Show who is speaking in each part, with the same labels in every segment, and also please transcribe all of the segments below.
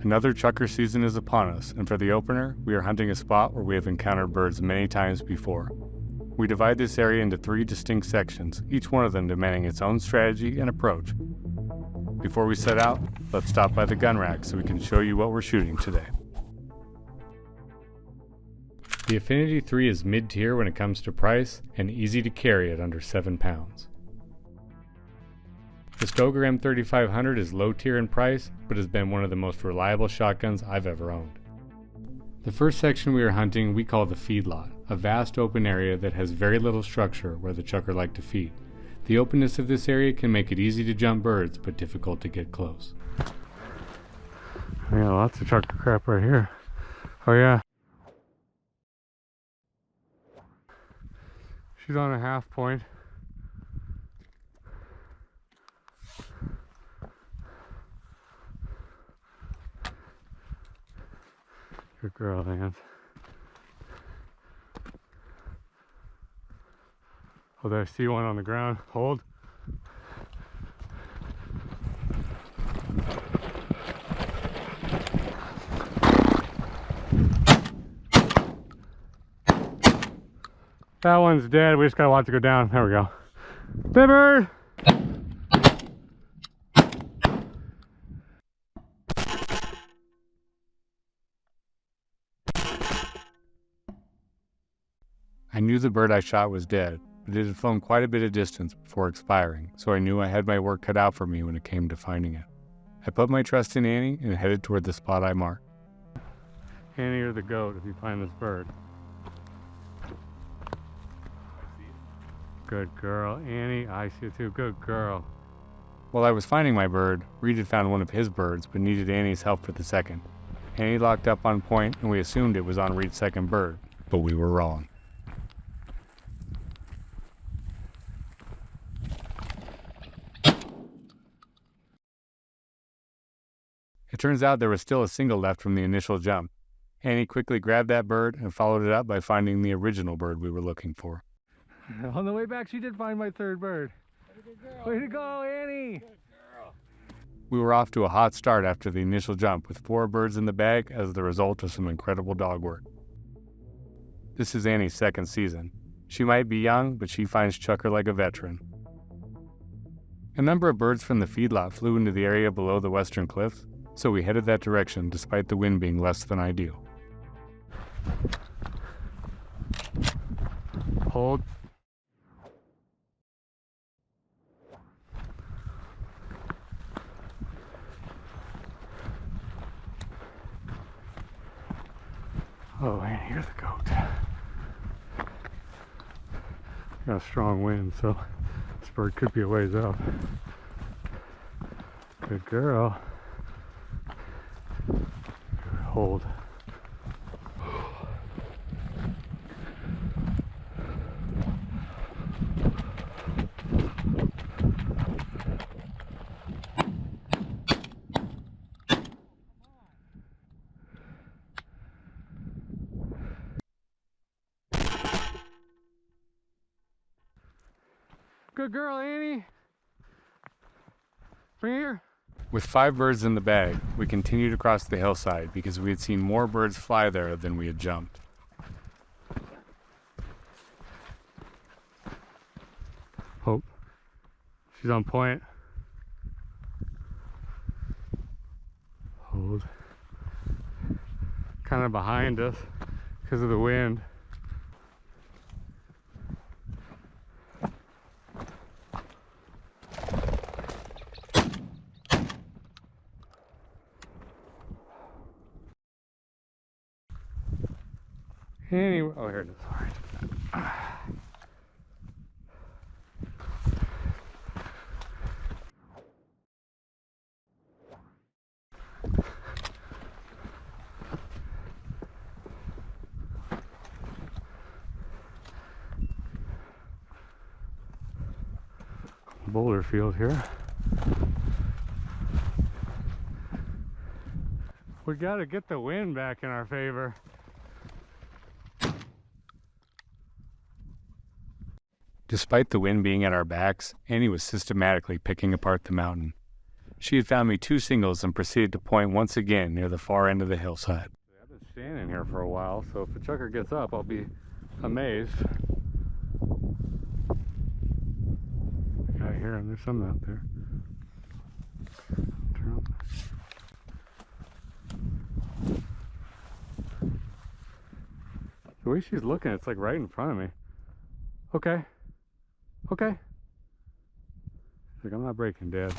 Speaker 1: Another chukar season is upon us, and for the opener, we are hunting a spot where we have encountered birds many times before. We divide this area into 3 distinct sections, each one of them demanding its own strategy and approach. Before we set out, let's stop by the gun rack so we can show you what we're shooting today. The Affinity 3 is mid-tier when it comes to price and easy to carry at under 7 pounds. The Stoker M3500 is low tier in price, but has been one of the most reliable shotguns I've ever owned. The first section we are hunting we call the feedlot, a vast open area that has very little structure where the chukar like to feed. The openness of this area can make it easy to jump birds, but difficult to get close. Yeah, lots of chukar crap right here. Oh yeah. She's on a half point. Good girl, Lance. Oh, there, I see one on the ground. Hold. That one's dead. We just gotta watch it go down. There we go. Big bird! I knew the bird I shot was dead, but it had flown quite a bit of distance before expiring, so I knew I had my work cut out for me when it came to finding it. I put my trust in Annie and headed toward the spot I marked. Annie, you're the goat if you find this bird. Good girl. Annie, I see it too. Good girl. While I was finding my bird, Reed had found one of his birds, but needed Annie's help for the second. Annie locked up on point, and we assumed it was on Reed's second bird, but we were wrong. It turns out there was still a single left from the initial jump. Annie quickly grabbed that bird and followed it up by finding the original bird we were looking for. On the way back, she did find my third bird. Way to go, Annie! We were off to a hot start after the initial jump with 4 birds in the bag as the result of some incredible dog work. This is Annie's second season. She might be young, but she finds chukar like a veteran. A number of birds from the feedlot flew into the area below the western cliffs, so we headed that direction despite the wind being less than ideal. Hold. Oh, Annie, you're the goat. Got a strong wind, so this bird could be a ways up. Good girl. Hold. Good girl, Annie. Bring here. With 5 birds in the bag, we continued across the hillside because we had seen more birds fly there than we had jumped. Oh, she's on point. Hold. Kind of behind us because of the wind. Anyway, oh, here it is. All right. Boulder field here. We got to get the wind back in our favor. Despite the wind being at our backs, Annie was systematically picking apart the mountain. She had found me 2 singles and proceeded to point once again near the far end of the hillside. I've been standing here for a while, so if a chukar gets up, I'll be amazed. I hear him. There's something out there. Turn on. The way she's looking, it's like right in front of me. Okay. Okay. She's like, I'm not breaking, Dad.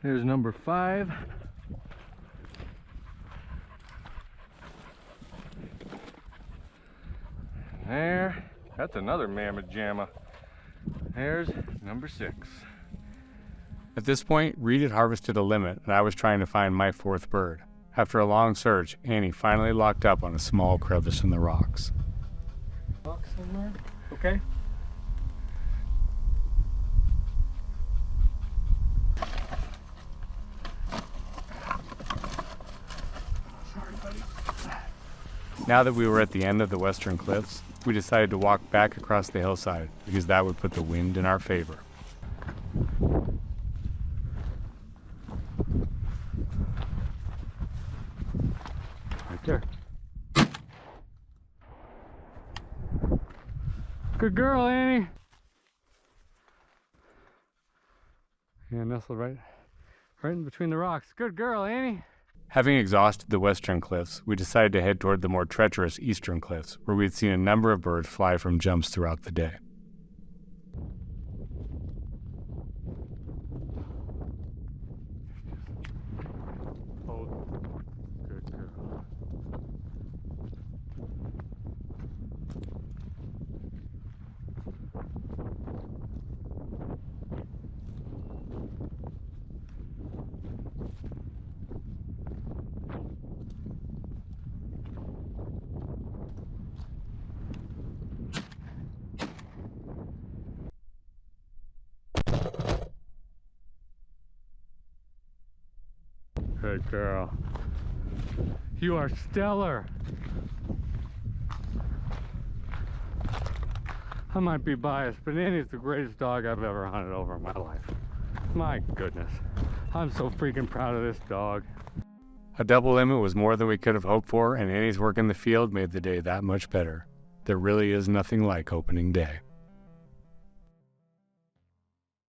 Speaker 2: There's number 5. There, that's another mammoth jamma. There's number 6.
Speaker 1: At this point, Reed had harvested a limit, and I was trying to find my 4th bird. After a long search, Annie finally locked up on a small crevice in the rocks.
Speaker 2: Rock somewhere? Okay.
Speaker 1: Now that we were at the end of the western cliffs, we decided to walk back across the hillside because that would put the wind in our favor. Right there. Good girl, Annie. Yeah, nestled right in between the rocks. Good girl, Annie. Having exhausted the western cliffs, we decided to head toward the more treacherous eastern cliffs, where we had seen a number of birds fly from jumps throughout the day. Good girl. Good girl. You are stellar. I might be biased, but Annie's the greatest dog I've ever hunted over in my life. My goodness. I'm so freaking proud of this dog. A double limit was more than we could have hoped for, and Annie's work in the field made the day that much better. There really is nothing like opening day.